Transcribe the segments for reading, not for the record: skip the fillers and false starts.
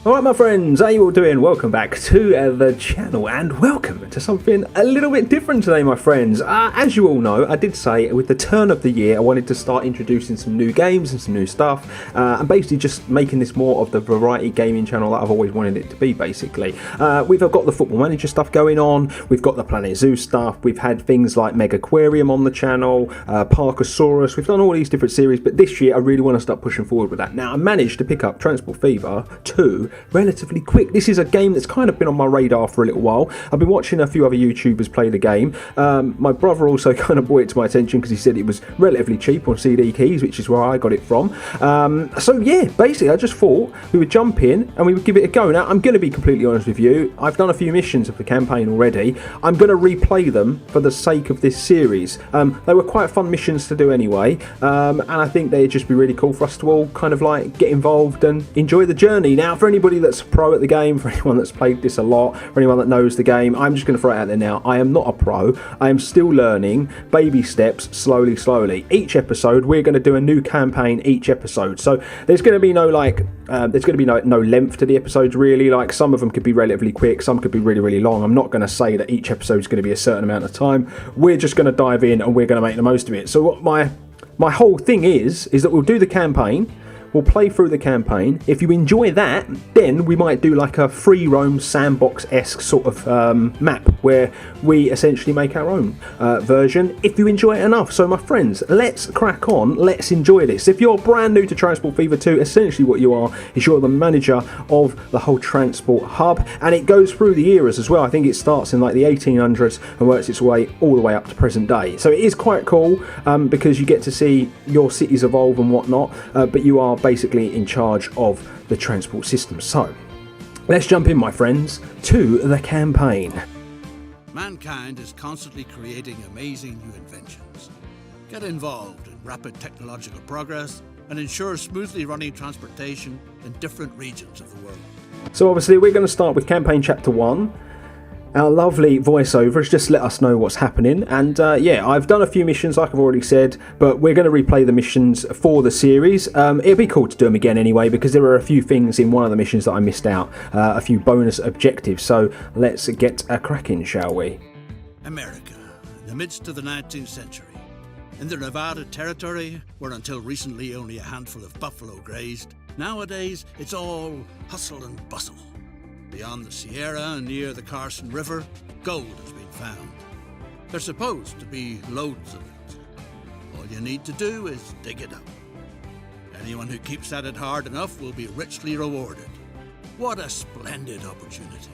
Alright my friends, how you all doing? Welcome back to the channel and welcome to something a little bit different today my friends. As you all know, I did say with the turn of the year I wanted to start introducing some new games and some new stuff and basically just making this more of the variety gaming channel that I've always wanted it to be basically. We've got the Football Manager stuff going on, we've got the Planet Zoo stuff, we've had things like Mega Aquarium on the channel, Parkosaurus, we've done all these different series, but this year I really want to start pushing forward with that. Now I managed to pick up Transport Fever 2 relatively quick. This is a game that's kind of been on my radar for a little while. I've been watching a few other YouTubers play the game. My brother also kind of brought it to my attention because he said it was relatively cheap on CD keys, which is where I got it from. So yeah, basically I just thought we would jump in and we would give it a go. Now I'm going to be completely honest with you, I've done a few missions of the campaign already. I'm going to replay them for the sake of this series. They were quite fun missions to do anyway, and I think they'd just be really cool for us to all kind of like get involved and enjoy the journey. Now for anybody that's a pro at the game, for anyone that's played this a lot, for anyone that knows the game, I'm just going to throw it out there now. I am not a pro. I am still learning, baby steps, slowly. Each episode we're going to do a new campaign each episode. So there's going to be no no length to the episodes really. Like some of them could be relatively quick, some could be really long. I'm not going to say that each episode is going to be a certain amount of time. We're just going to dive in and we're going to make the most of it. So what my whole thing is that we'll do the campaign. We'll play through the campaign. If you enjoy that, then we might do like a free roam sandbox-esque sort of map where we essentially make our own version if you enjoy it enough. So my friends, let's crack on, let's enjoy this. If you're brand new to Transport Fever 2, essentially what you are is you're the manager of the whole transport hub, and it goes through the eras as well. I think it starts in like the 1800s and works its way all the way up to present day. So it is quite cool because you get to see your cities evolve and whatnot, but you are basically in charge of the transport system. So let's jump in my friends to the campaign. Mankind is constantly creating amazing new inventions. Get involved in rapid technological progress and ensure smoothly running transportation in different regions of the world. So obviously we're going to start with campaign chapter 1. Our lovely voiceover has just let us know what's happening, and yeah, I've done a few missions like I've already said, but we're going to replay the missions for the series. It'd be cool to do them again anyway, because there are a few things in one of the missions that I missed out, a few bonus objectives, so let's get a cracking, shall we? America, in the midst of the 19th century. In the Nevada territory, where until recently only a handful of buffalo grazed, nowadays it's all hustle and bustle. Beyond the Sierra and near the Carson River, gold has been found. There's supposed to be loads of it. All you need to do is dig it up. Anyone who keeps at it hard enough will be richly rewarded. What a splendid opportunity.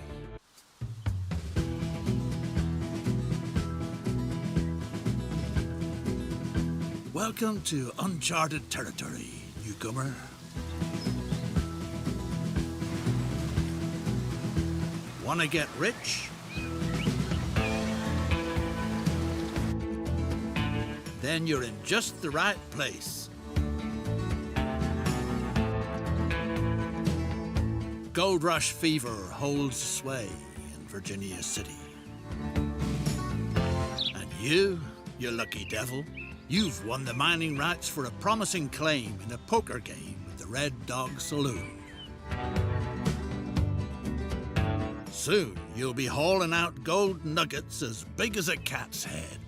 Welcome to uncharted territory, newcomer. Want to get rich? Then you're in just the right place. Gold Rush fever holds sway in Virginia City. And you lucky devil, you've won the mining rights for a promising claim in a poker game at the Red Dog Saloon. Soon, you'll be hauling out gold nuggets as big as a cat's head.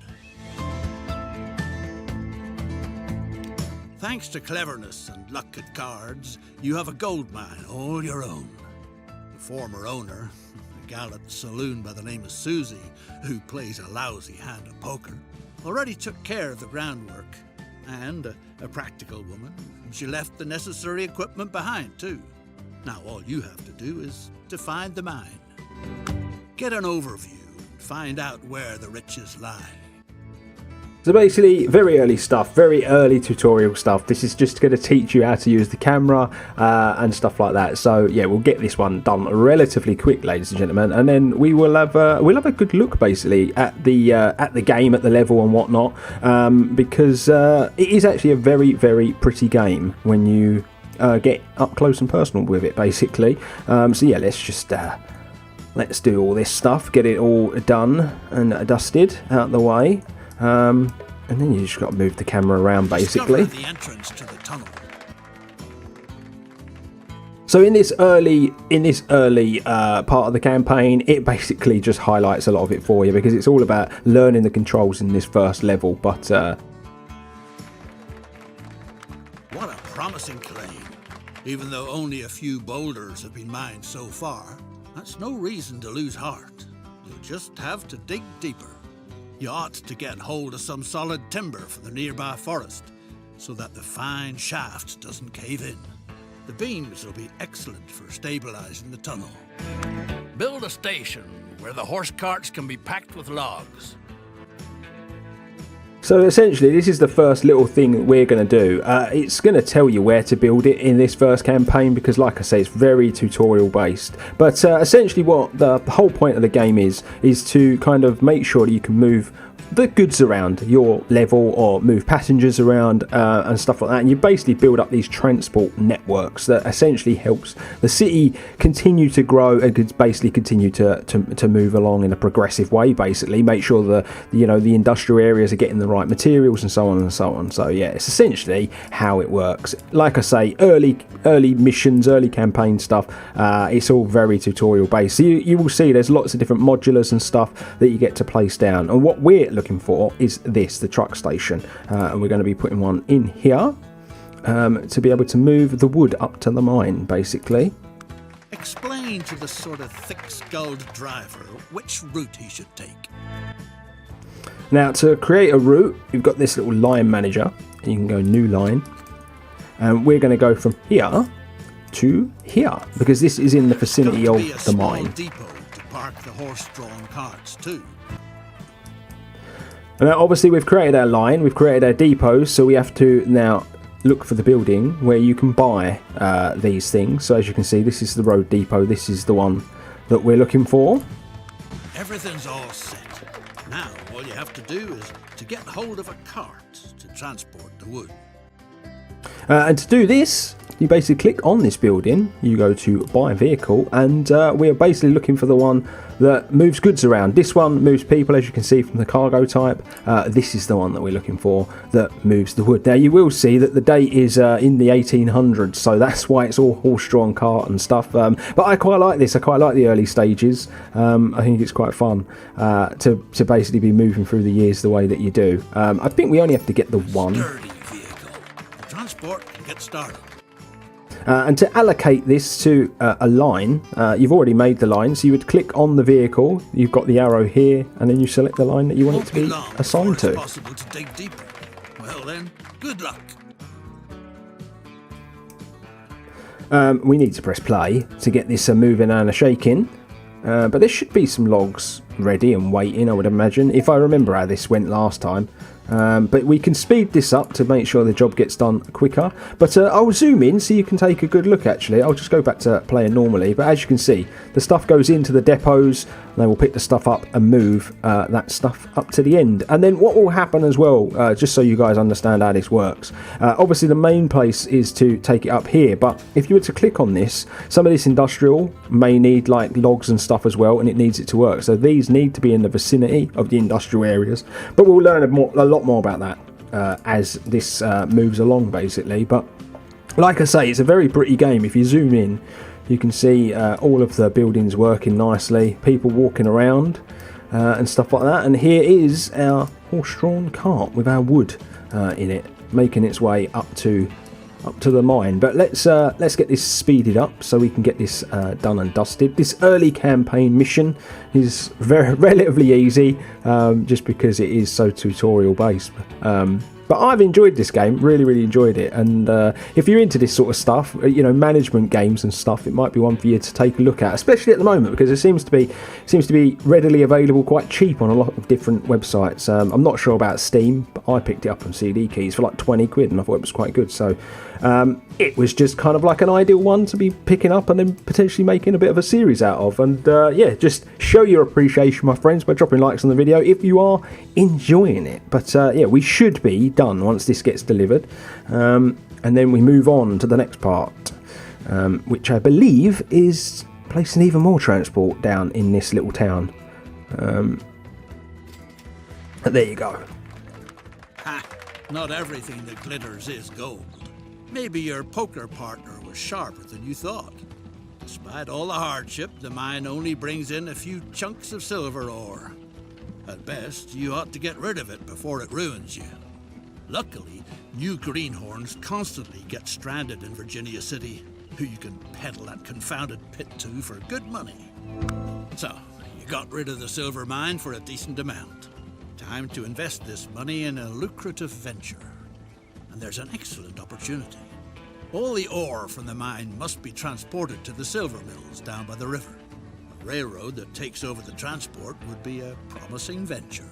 Thanks to cleverness and luck at cards, you have a gold mine all your own. The former owner, a gal at the saloon by the name of Susie, who plays a lousy hand of poker, already took care of the groundwork. And a practical woman, she left the necessary equipment behind too. Now all you have to do is to find the mine. Get an overview and find out where the riches lie. So basically, very early stuff, very early tutorial stuff. This is just going to teach you how to use the camera and stuff like that. So yeah, we'll get this one done relatively quick, ladies and gentlemen, and then we will have a good look basically at the game, at the level and whatnot, because it is actually a very pretty game when you get up close and personal with it, basically. So yeah, let's do all this stuff, get it all done and dusted out the way. And then you just got to move the camera around basically. Discover the entrance to the tunnel. So in this early part of the campaign, it basically just highlights a lot of it for you because it's all about learning the controls in this first level. But what a promising claim. Even though only a few boulders have been mined so far, that's no reason to lose heart. You'll just have to dig deeper. You ought to get hold of some solid timber from the nearby forest so that the fine shaft doesn't cave in. The beams will be excellent for stabilizing the tunnel. Build a station where the horse carts can be packed with logs. so essentially, this is the first little thing that we're going to do. It's going to tell you where to build it in this first campaign because, like I say, it's very tutorial based. But essentially, what the whole point of the game is to kind of make sure that you can move the goods around your level or move passengers around and stuff like that, and you basically build up these transport networks that essentially helps the city continue to grow and basically continue to move along in a progressive way. Basically make sure the industrial areas are getting the right materials and so on and so on. So yeah, it's essentially how it works. Like I say, early missions, early campaign stuff, it's all very tutorial based. So you will see there's lots of different modulars and stuff that you get to place down, and what we're looking for is the truck station, and we're going to be putting one in here to be able to move the wood up to the mine basically. Explain to the sort of thick-skulled driver which route he should take. Now to create a route, you've got this little line manager, and you can go new line, and we're going to go from here to here because this is in the vicinity of the mine. Depot to park the horse-drawn carts too. And now obviously we've created our line, we've created our depots, so we have to now look for the building where you can buy these things. So as you can see, this is the road depot, this is the one that we're looking for. Everything's all set. Now all you have to do is to get hold of a cart to transport the wood. And to do this, you basically click on this building, you go to buy vehicle, and we are basically looking for the one that moves goods around. This one moves people, as you can see from the cargo type. This is the one that we're looking for that moves the wood. Now you will see that the date is in the 1800s, so that's why it's all horse-drawn cart and stuff. But I quite like this. I quite like the early stages. I think it's quite fun to basically be moving through the years the way that you do. I think we only have to get the one. Sturdy vehicle. The transport can get started. And to allocate this to a line, you've already made the line, so you would click on the vehicle, you've got the arrow here, and then you select the line that you want it to be assigned to. It's possible to dig deeper. Well then, good luck. We need to press play to get this moving and a shaking, but there should be some logs ready and waiting, I would imagine, if I remember how this went last time. But we can speed this up to make sure the job gets done quicker. But I'll zoom in so you can take a good look actually. I'll just go back to playing normally. But as you can see, the stuff goes into the depots. They will pick the stuff up and move that stuff up to the end. And then what will happen as well, just so you guys understand how this works. Obviously the main place is to take it up here. But if you were to click on this, some of this industrial may need like logs and stuff as well, and it needs it to work. So these need to be in the vicinity of the industrial areas. But we'll learn a lot more about that as this moves along basically. But like I say, it's a very pretty game. If you zoom in, you can see all of the buildings working nicely, people walking around and stuff like that. And here is our horse-drawn cart with our wood in it, making its way up to the mine. But let's get this speeded up so we can get this done and dusted. This early campaign mission is relatively easy, just because it is so tutorial based. But I've enjoyed this game, really enjoyed it. And if you're into this sort of stuff, management games and stuff, it might be one for you to take a look at, especially at the moment because it seems to be readily available, quite cheap on a lot of different websites. I'm not sure about Steam, but I picked it up on CD Keys for like 20 quid, and I thought it was quite good. So it was just kind of like an ideal one to be picking up and then potentially making a bit of a series out of. And yeah, just show your appreciation, my friends, by dropping likes on the video if you are enjoying it. But yeah, we should be done once this gets delivered, and then we move on to the next part, which I believe is placing even more transport down in this little town. There you go. Ha! Not everything that glitters is gold. Maybe your poker partner was sharper than you thought. Despite all the hardship, the mine only brings in a few chunks of silver ore. At best, you ought to get rid of it before it ruins you. Luckily, new greenhorns constantly get stranded in Virginia City, who you can peddle that confounded pit to for good money. So, you got rid of the silver mine for a decent amount. Time to invest this money in a lucrative venture. And there's an excellent opportunity. All the ore from the mine must be transported to the silver mills down by the river. A railroad that takes over the transport would be a promising venture.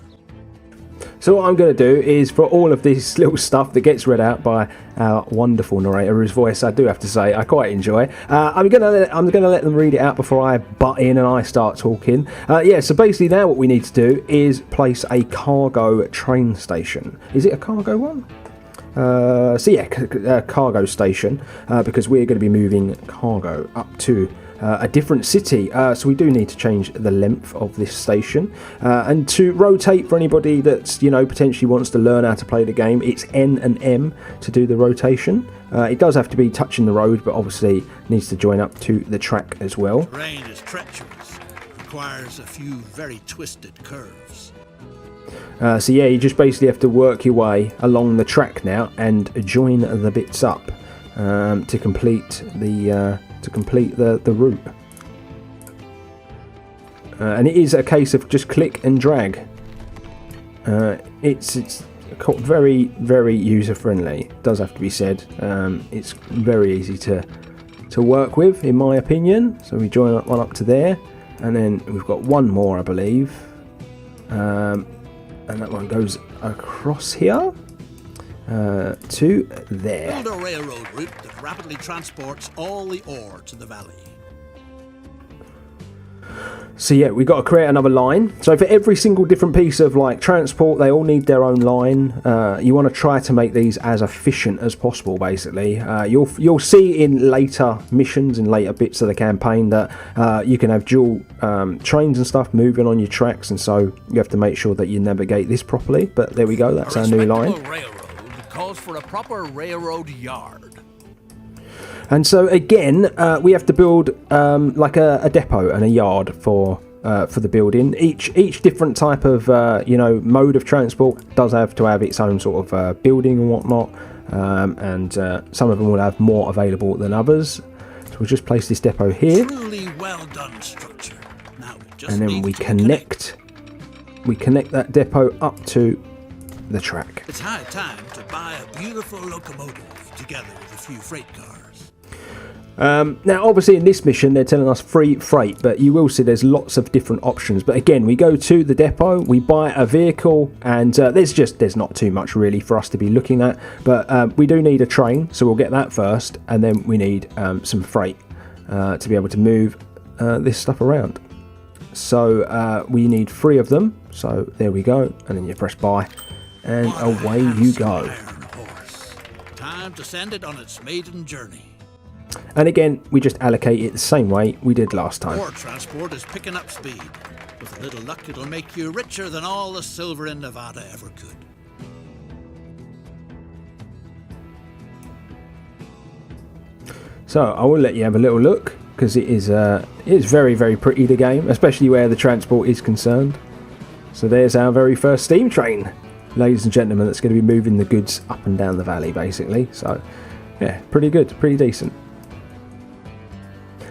So what I'm going to do is, for all of this little stuff that gets read out by our wonderful narrator, whose voice I do have to say I quite enjoy, I'm going to let them read it out before I butt in and I start talking. So basically now what we need to do is place a cargo train station. Is it a cargo one? Cargo station, because we're going to be moving cargo up to a different city, so we do need to change the length of this station, and to rotate, for anybody that's potentially wants to learn how to play the game, it's N and M to do the rotation. It does have to be touching the road, but obviously needs to join up to the track as well. Terrain is treacherous, requires a few very twisted curves. You just basically have to work your way along the track now and join the bits up to complete the route. And it is a case of just click and drag. It's very, very user friendly. Does have to be said. It's very easy to work with, in my opinion. So we join one up to there, and then we've got one more, I believe. And that one goes across here to there. Build a railroad route that rapidly transports all the ore to the valley. So we've got to create another line. So for every single different piece of transport, they all need their own line. You want to try to make these as efficient as possible. Basically, you'll see in later missions, in later bits of the campaign, that you can have dual trains and stuff moving on your tracks, and so you have to make sure that you navigate this properly. But there we go. That's our new line. Railroad calls for a proper railroad yard. And so again, we have to build a depot and a yard for the building. Each different type of mode of transport does have to have its own sort of building and whatnot, and some of them will have more available than others. So we'll just place this depot here. Truly well done structure. Now and then we connect that depot up to the track. It's high time to buy a beautiful locomotive together with a few freight cars. Now obviously in this mission they're telling us free freight, but you will see there's lots of different options. But again, we go to the depot, we buy a vehicle, and there's not too much really for us to be looking at, but we do need a train, so we'll get that first, and then we need some freight to be able to move this stuff around. So we need 3 of them, so there we go, and then you press buy and away you go. Time to send it on its maiden journey. And again, we just allocate it the same way we did last time. Ore transport is picking up speed. With a little luck, it'll make you richer than all the silver in Nevada ever could. So I will let you have a little look, because it is very, very pretty, the game, especially where the transport is concerned. So there's our very first steam train, ladies and gentlemen, that's going to be moving the goods up and down the valley, basically. So yeah, pretty good, pretty decent.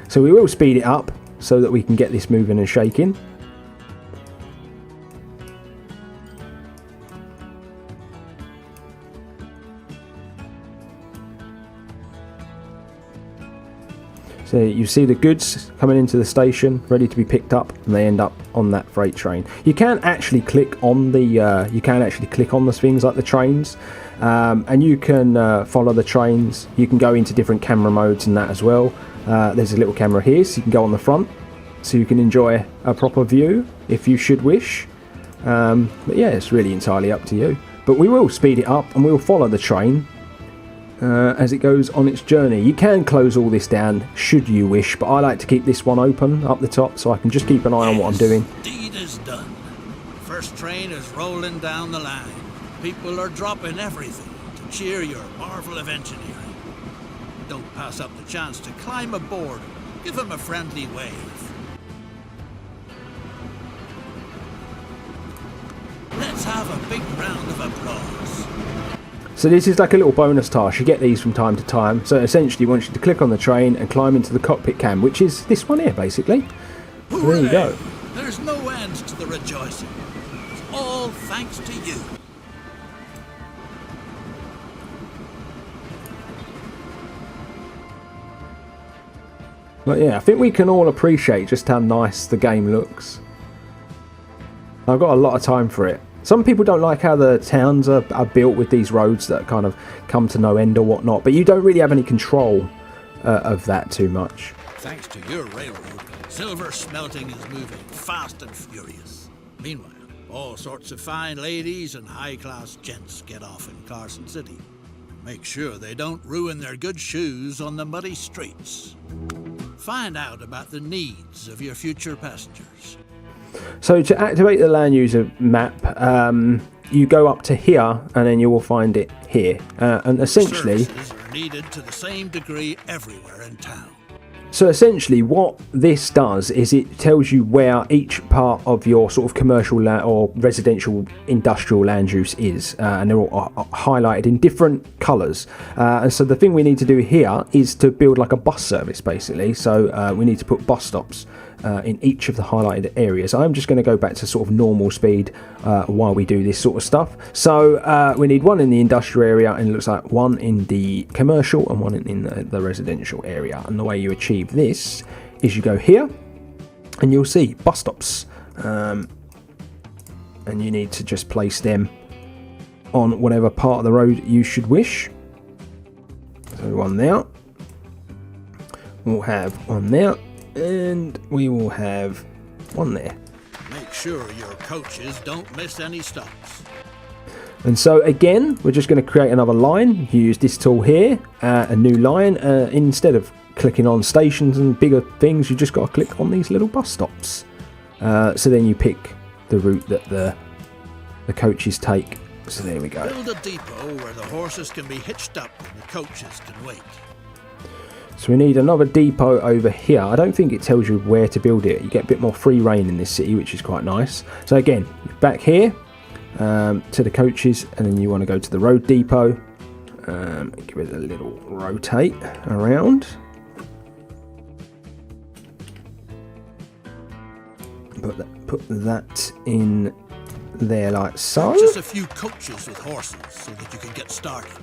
So we will speed it up so that we can get this moving and shaking. So you see the goods coming into the station, ready to be picked up, and they end up on that freight train. You can actually click on the things like the trains, and you can follow the trains. You can go into different camera modes and that as well. There's a little camera here, so you can go on the front, so you can enjoy a proper view if you should wish. But yeah, it's really entirely up to you. But we will speed it up and we will follow the train as it goes on its journey. You can close all this down should you wish, but I like to keep this one open up the top so I can just keep an eye on what I'm doing. Deed is done. First train is rolling down the line. People are dropping everything to cheer your marvel of engineering. Don't pass up the chance to climb aboard, Give him a friendly wave. Let's have a big round of applause. So this is like a little bonus task. You get these from time to time. So essentially you want you to click on the train and climb into the cockpit cam, which is this one here basically. So there you go. There's no end to the rejoicing. It's all thanks to you. But yeah, I think we can all appreciate just how nice the game looks. I've got a lot of time for it. Some people don't like how the towns are built with these roads that kind of come to no end or whatnot, but you don't really have any control of that too much. Thanks to your railroad, silver smelting is moving fast and furious. Meanwhile, all sorts of fine ladies and high-class gents get off in Carson City. Make sure they don't ruin their good shoes on the muddy streets. Find out about the needs of your future passengers. So to activate the land user map, you go up to here and then you will find it here. And essentially, services are needed to the same degree everywhere in town. So essentially what this does is it tells you where each part of your sort of commercial or residential industrial land use is, and they're all highlighted in different colours. And so the thing we need to do here is to build like a bus service basically. So we need to put bus stops in each of the highlighted areas. I'm just going to go back to sort of normal speed while we do this sort of stuff. So we need one in the industrial area, and it looks like one in the commercial and one in the residential area. And the way you achieve this is you go here and you'll see bus stops, and you need to just place them on whatever part of the road you should wish. So one there, we'll have one there, and we will have one there. Make sure your coaches don't miss any stops. And so again, we're just going to create another line. You use this tool here, a new line. Instead of clicking on stations and bigger things, you just got to click on these little bus stops. So then you pick the route that the coaches take. So there we go. Build a depot where the horses can be hitched up and the coaches can wait. So we need another depot over here. I don't think it tells you where to build it. You get a bit more free reign in this city, which is quite nice. So again, back here to the coaches, and then you want to go to the road depot. Give it a little rotate around. Put that in there like so. Just a few coaches with horses so that you can get started.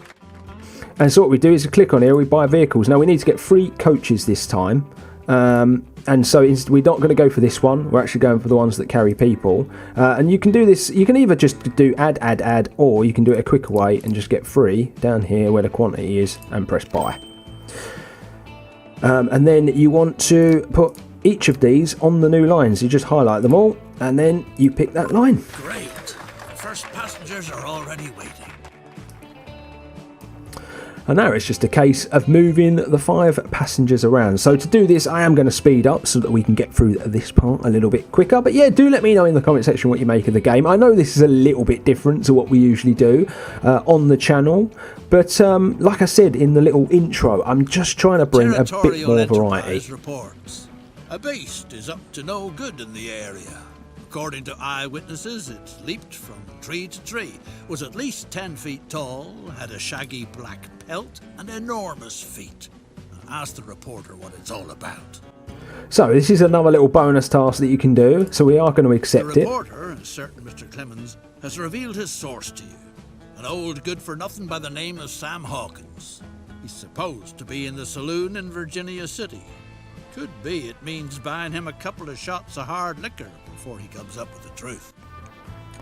And so what we do is we click on here, we buy vehicles. Now we need to get 3 coaches this time. And so we're not going to go for this one. We're actually going for the ones that carry people. And you can do this, you can either just do add, or you can do it a quicker way and just get 3 down here where the quantity is and press buy. And then you want to put each of these on the new lines. You just highlight them all and then you pick that line. Great. The first passengers are already waiting. And now it's just a case of moving the 5 passengers around. So to do this, I am going to speed up so that we can get through this part a little bit quicker. But yeah, do let me know in the comment section what you make of the game. I know this is a little bit different to what we usually do on the channel. But like I said in the little intro, I'm just trying to bring a bit more variety. Reports. A beast is up to no good in the area. According to eyewitnesses, it leaped from tree to tree, was at least 10 feet tall, had a shaggy black pelt, and enormous feet. Ask the reporter what it's all about. So this is another little bonus task that you can do, so we are going to accept it. The reporter, a certain Mr. Clemens, has revealed his source to you. An old good-for-nothing by the name of Sam Hawkins. He's supposed to be in the saloon in Virginia City. Could be it means buying him a couple of shots of hard liquor before he comes up with the truth.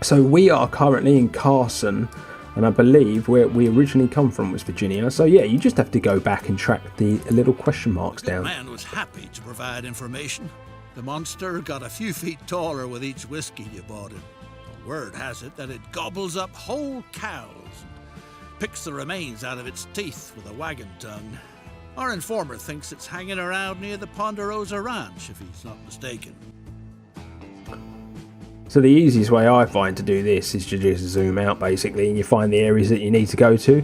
So we are currently in Carson, and I believe where we originally come from was Virginia. So yeah, you just have to go back and track the little question marks down. The man was happy to provide information. The monster got a few feet taller with each whiskey you bought him. Word has it that it gobbles up whole cows and picks the remains out of its teeth with a wagon tongue. Our informer thinks it's hanging around near the Ponderosa Ranch, if he's not mistaken. So the easiest way I find to do this is to just zoom out basically, and you find the areas that you need to go to.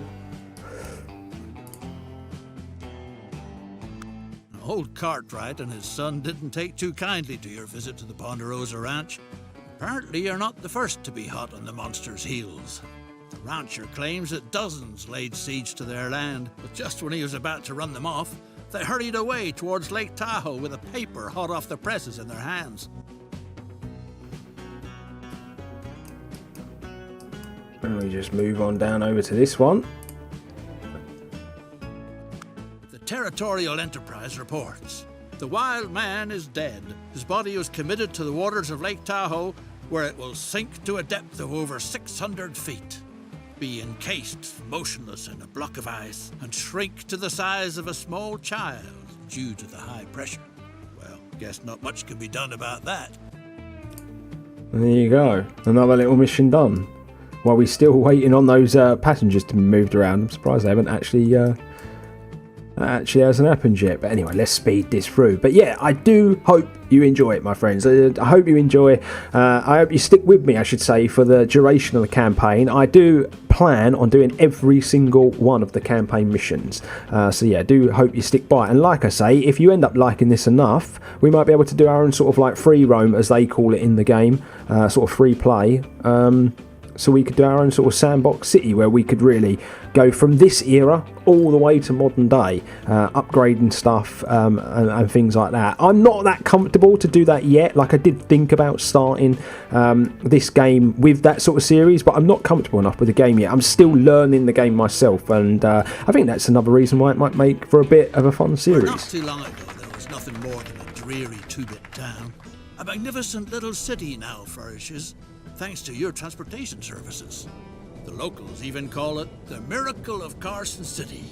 Old Cartwright and his son didn't take too kindly to your visit to the Ponderosa Ranch. Apparently, you're not the first to be hot on the monster's heels. The rancher claims that dozens laid siege to their land, but just when he was about to run them off, they hurried away towards Lake Tahoe with a paper hot off the presses in their hands. And we just move on down over to this one. The Territorial Enterprise reports. The wild man is dead. His body was committed to the waters of Lake Tahoe, where it will sink to a depth of over 600 feet. Be encased, motionless in a block of ice, and shrink to the size of a small child due to the high pressure. Well, guess not much can be done about that. There you go. Another little mission done. While we're still waiting on those passengers to be moved around, I'm surprised they haven't actually hasn't happened yet. But anyway, let's speed this through. But yeah, I do hope you enjoy it, my friends. I hope you enjoy. I hope you stick with me, I should say, for the duration of the campaign. I do plan on doing every single one of the campaign missions. So yeah, I do hope you stick by. And like I say, if you end up liking this enough, we might be able to do our own sort of like free roam, as they call it in the game, sort of free play. So we could do our own sort of sandbox city where we could really go from this era all the way to modern day, upgrading stuff and things like that. I'm not that comfortable to do that yet. Like, I did think about starting this game with that sort of series, but I'm not comfortable enough with the game yet. I'm still learning the game myself, and I think that's another reason why it might make for a bit of a fun series. Not too long ago, there was nothing more than a dreary two-bit town. A magnificent little city now flourishes, thanks to your transportation services. The locals even call it the miracle of Carson City.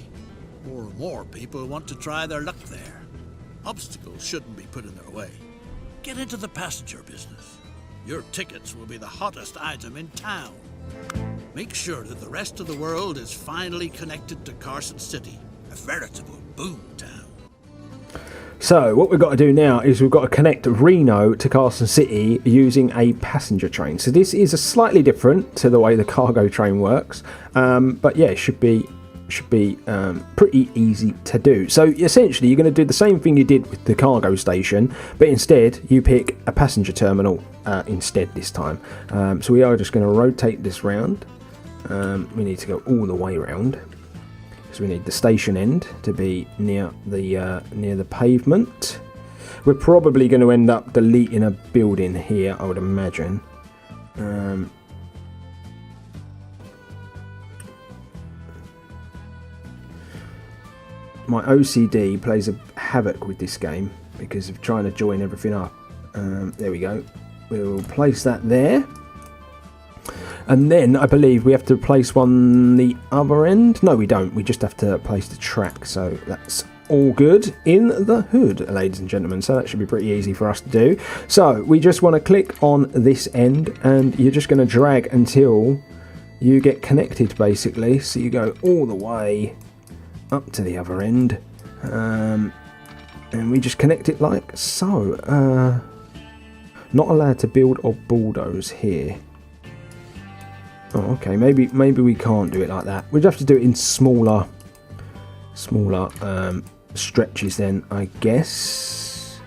More and more people want to try their luck there. Obstacles shouldn't be put in their way. Get into the passenger business. Your tickets will be the hottest item in town. Make sure that the rest of the world is finally connected to Carson City, a veritable boom town. So what we've got to do now is we've got to connect Reno to Carson City using a passenger train. So this is a slightly different to the way the cargo train works, but yeah, it should be pretty easy to do. So essentially, you're going to do the same thing you did with the cargo station, but instead you pick a passenger terminal instead this time. So we are just going to rotate this round. We need to go all the way around. So we need the station end to be near the pavement. We're probably going to end up deleting a building here, I would imagine. My OCD plays a havoc with this game because of trying to join everything up. There we go. We'll place that there. And then I believe we have to place one the other end. No, we don't. We just have to place the track. So that's all good in the hood, ladies and gentlemen. So that should be pretty easy for us to do. So we just want to click on this end, and you're just going to drag until you get connected, basically. So you go all the way up to the other end, and we just connect it like so. Not allowed to build or bulldoze here. Oh, okay, maybe we can't do it like that. We'd have to do it in smaller stretches then, I guess.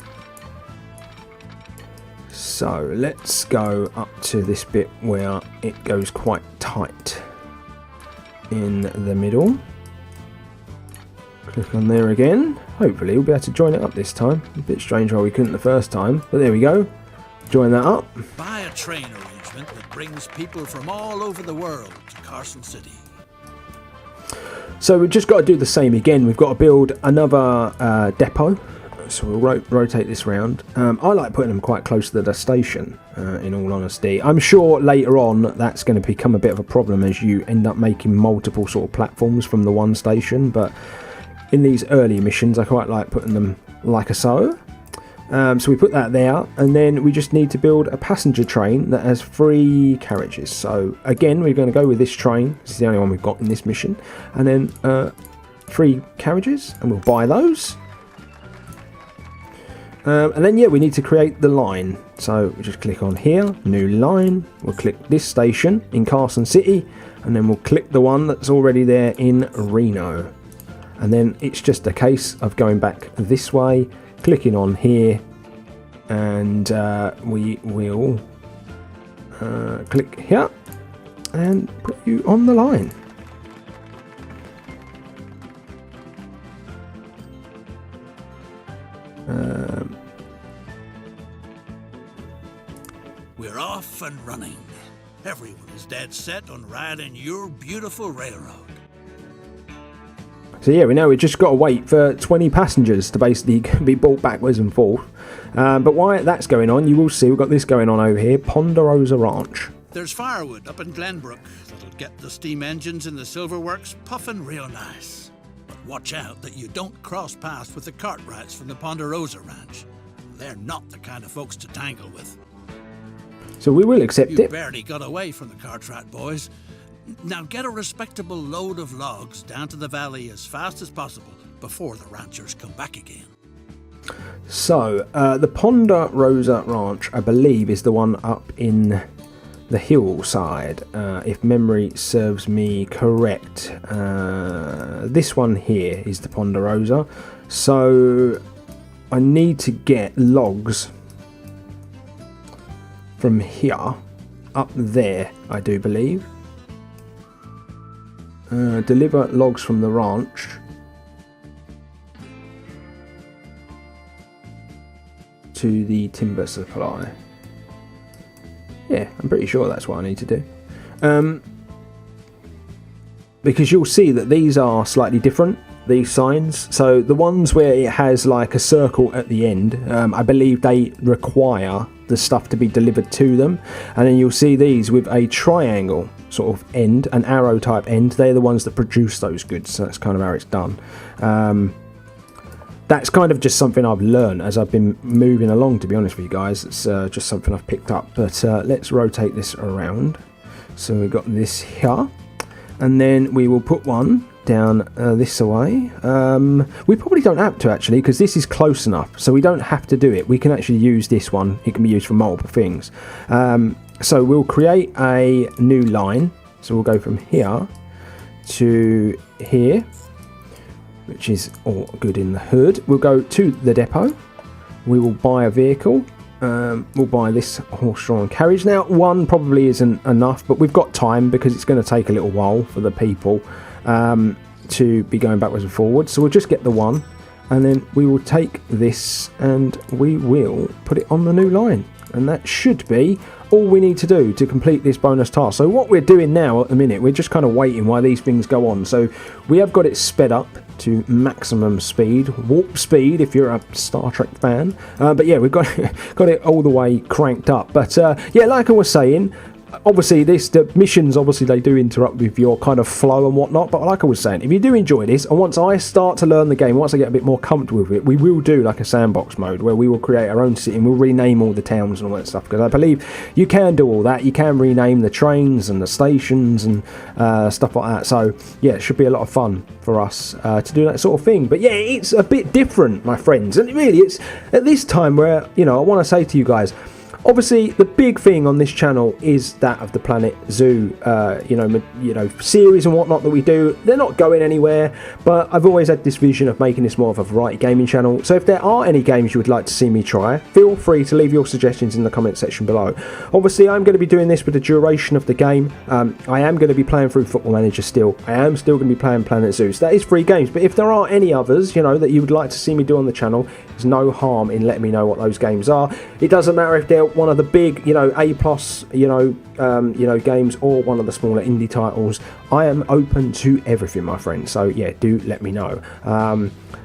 So let's go up to this bit where it goes quite tight in the middle. Click on there again. Hopefully we'll be able to join it up this time. A bit strange why we couldn't the first time, but there we go. Join that up. Buy a train arrangement that brings people from all over the world to Carson City. So we've just got to do the same again. We've got to build another depot. So we'll rotate this round. I like putting them quite close to the station, in all honesty. I'm sure later on that's going to become a bit of a problem as you end up making multiple sort of platforms from the one station. But in these early missions, I quite like putting them like so. So we put that there, and then we just need to build a passenger train that has 3 carriages. So again, we're going to go with this train. This is the only one we've got in this mission. And then 3 carriages, and we'll buy those. And then, yeah, we need to create the line. So we just click on here, new line. We'll click this station in Carson City, and then we'll click the one that's already there in Reno. And then it's just a case of going back this way, clicking on here, and we will click here and put you on the line. We're off and running. Everyone is dead set on riding your beautiful railroad. So yeah, we know we've just got to wait for 20 passengers to basically be brought backwards and forth. But while that's going on, you will see we've got this going on over here, Ponderosa Ranch. There's firewood up in Glenbrook that'll get the steam engines in the Silverworks puffing real nice. But watch out that you don't cross paths with the Cartwrights from the Ponderosa Ranch. They're not the kind of folks to tangle with. So we will accept You it. barely got away from the Cartwright boys. Now get a respectable load of logs down to the valley as fast as possible before the ranchers come back again. So the Ponderosa Ranch, I believe, is the one up in the hillside, if memory serves me correct. This one here is the Ponderosa. So I need to get logs from here up there, I do believe. Deliver logs from the ranch to the timber supply. Yeah, I'm pretty sure that's what I need to do. Because you'll see that these are slightly different, these signs. So the ones where it has like a circle at the end, I believe they require the stuff to be delivered to them. And then you'll see these with a triangle sort of end, an arrow type end. They're the ones that produce those goods. So that's kind of how it's done. That's kind of just something I've learned as I've been moving along, to be honest with you guys. It's just something I've picked up. But let's rotate this around. So we've got this here. And then we will put one down this away. We probably don't have to, actually, because this is close enough. So we don't have to do it. We can actually use this one. It can be used for multiple things. So we'll create a new line. So we'll go from here to here, which is all good in the hood. We'll go to the depot. We will buy a vehicle. We'll buy this horse-drawn carriage. Now, one probably isn't enough, but we've got time because it's going to take a little while for the people to be going backwards and forwards. So we'll just get the one, and then we will take this and we will put it on the new line. And that should be all we need to do to complete this bonus task. So what we're doing now at the minute, we're just kind of waiting while these things go on. So we have got it sped up to maximum speed, warp speed if you're a Star Trek fan. But yeah, we've got it all the way cranked up. But yeah, like I was saying, obviously the missions, obviously they do interrupt with your kind of flow and whatnot, but like I was saying, if you do enjoy this, and once I start to learn the game, once I get a bit more comfortable with it, we will do like a sandbox mode where we will create our own city and we'll rename all the towns and all that stuff, because I believe you can do all that. You can rename the trains and the stations and stuff like that. So yeah, it should be a lot of fun for us to do that sort of thing. But yeah, it's a bit different, my friends, and really it's at this time where, you know, I want to say to you guys, obviously, the big thing on this channel is that of the Planet Zoo, series and whatnot that we do. They're not going anywhere, but I've always had this vision of making this more of a variety gaming channel. So if there are any games you would like to see me try, feel free to leave your suggestions in the comment section below. Obviously, I'm going to be doing this for the duration of the game. I am going to be playing through Football Manager still. I am still going to be playing Planet Zoo. So that is 3 games. But if there are any others, you know, that you would like to see me do on the channel, there's no harm in letting me know what those games are. It doesn't matter if they're one of the big, A+, games or one of the smaller indie titles. I am open to everything, my friend. So yeah, do let me know.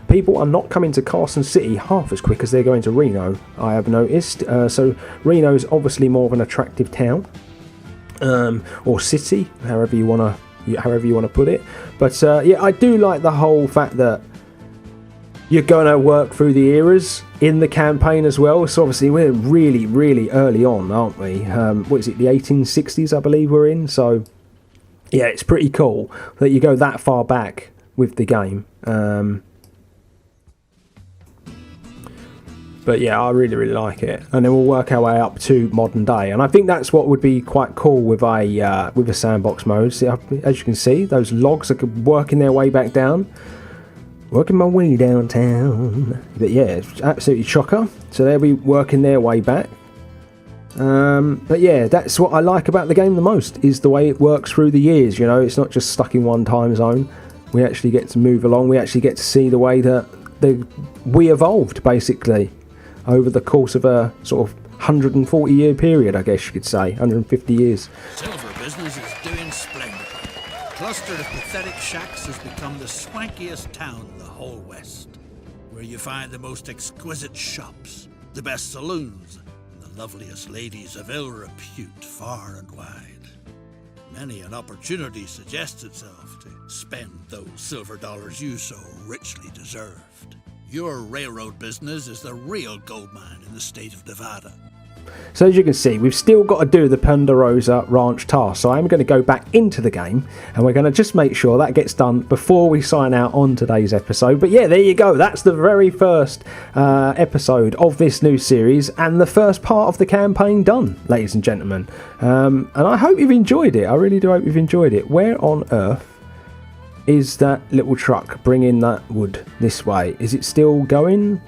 People are not coming to Carson City half as quick as they're going to Reno, I have noticed. So Reno is obviously more of an attractive town, or city, however you want to put it. But yeah, I do like the whole fact that you're going to work through the eras in the campaign as well. So obviously we're really, really early on, aren't we? What is it, the 1860s, I believe we're in. So yeah, it's pretty cool that you go that far back with the game. But yeah, I really, really like it. And then we'll work our way up to modern day. And I think that's what would be quite cool with a sandbox mode. See, as you can see, those logs are working their way back down. Working my way downtown. But yeah, it's absolutely chocker. So they'll be working their way back. But yeah, that's what I like about the game the most, is the way it works through the years. You know, it's not just stuck in one time zone. We actually get to move along. We actually get to see the way that we evolved, basically, over the course of a sort of 140-year period, I guess you could say, 150 years. Silver business is doing splendidly. A cluster of pathetic shacks has become the swankiest town in the whole West, where you find the most exquisite shops, the best saloons, and the loveliest ladies of ill repute far and wide. Many an opportunity suggests itself to spend those silver dollars you so richly deserved. Your railroad business is the real gold mine in the state of Nevada. So as you can see, we've still got to do the Ponderosa Ranch task. So I'm going to go back into the game and we're going to just make sure that gets done before we sign out on today's episode. But yeah, there you go. That's the very first episode of this new series and the first part of the campaign done, ladies and gentlemen. And I hope you've enjoyed it. I really do hope you've enjoyed it. Where on earth is that little truck bringing that wood this way? Is it still going?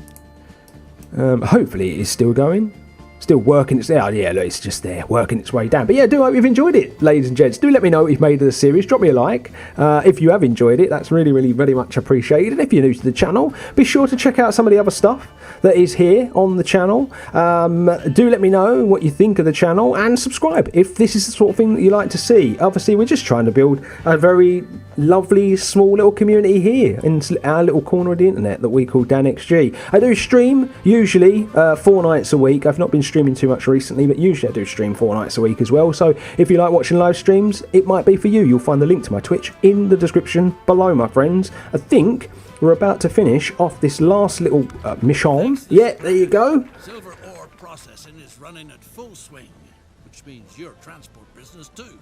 Hopefully it is still going. Still working its... Oh, yeah, look, it's just there, working its way down. But yeah, I do hope you've enjoyed it, ladies and gents. Do let me know what you've made of the series. Drop me a like. If you have enjoyed it, that's really, really, very much appreciated. And if you're new to the channel, be sure to check out some of the other stuff that is here on the channel. Do let me know what you think of the channel and subscribe if this is the sort of thing that you like to see. Obviously, we're just trying to build a very lovely, small little community here in our little corner of the internet that we call DanXG. I do stream, usually, 4 nights a week. I've not been streaming too much recently, but usually I do stream 4 nights a week as well. So if you like watching live streams, it might be for you. You'll find the link to my Twitch in the description below, my friends. I think we're about to finish off this last little mission. Yeah, there you go. Silver ore processing is running at full swing, which means your transport business too.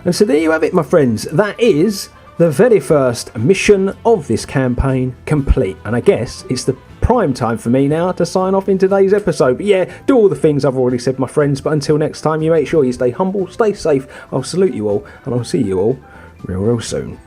And so there you have it, my friends. That is the very first mission of this campaign complete. And I guess it's the prime time for me now to sign off in today's episode. But yeah, do all the things I've already said, my friends. But until next time, you make sure you stay humble, stay safe. I'll salute you all, and I'll see you all real soon.